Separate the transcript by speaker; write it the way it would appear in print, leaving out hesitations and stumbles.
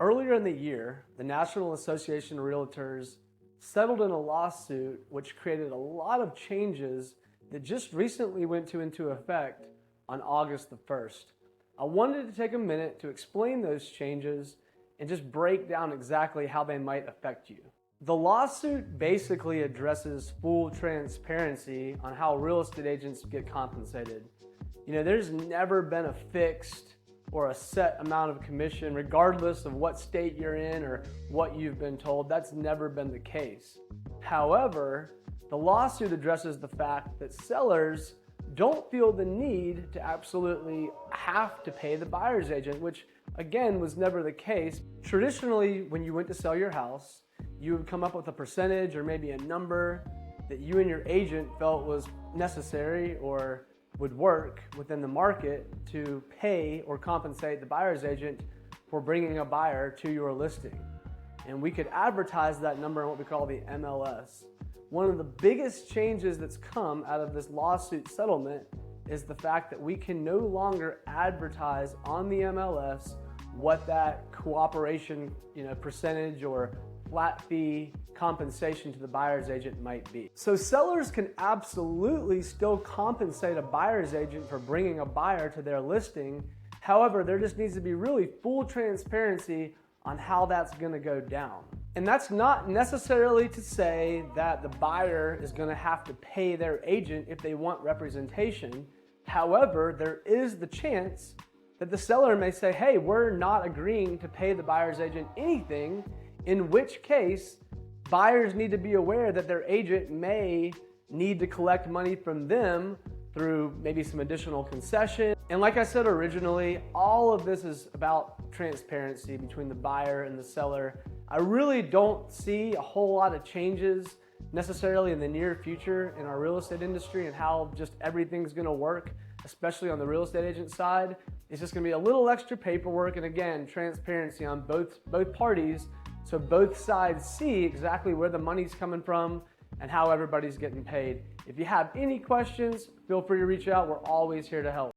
Speaker 1: Earlier in the year, the National Association of Realtors settled in a lawsuit which created a lot of changes that just recently went into effect on August the 1st. I wanted to take a minute to explain those changes and just break down exactly how they might affect you. The lawsuit basically addresses full transparency on how real estate agents get compensated. There's never been a fixed or a set amount of commission, regardless of what state you're in or what you've been told. That's never been the case. However, the lawsuit addresses the fact that sellers don't feel the need to absolutely have to pay the buyer's agent, which again was never the case. Traditionally, when you went to sell your house, you would come up with a percentage or maybe a number that you and your agent felt was necessary or would work within the market to pay or compensate the buyer's agent for bringing a buyer to your listing. And we could advertise that number in what we call the MLS. One of the biggest changes that's come out of this lawsuit settlement is the fact that we can no longer advertise on the MLS what that cooperation, percentage or flat fee compensation to the buyer's agent might be. So sellers can absolutely still compensate a buyer's agent for bringing a buyer to their listing. However, there just needs to be really full transparency on how that's going to go down. And that's not necessarily to say that the buyer is going to have to pay their agent if they want representation. However, there is the chance that the seller may say, hey, we're not agreeing to pay the buyer's agent anything, in which case buyers need to be aware that their agent may need to collect money from them through maybe some additional concession. And like I said originally, all of this is about transparency between the buyer and the seller. I really don't see a whole lot of changes necessarily in the near future in our real estate industry and how just everything's gonna work, especially on the real estate agent side. It's just gonna be a little extra paperwork and again, transparency on both parties, so both sides see exactly where the money's coming from and how everybody's getting paid. If you have any questions, feel free to reach out. We're always here to help.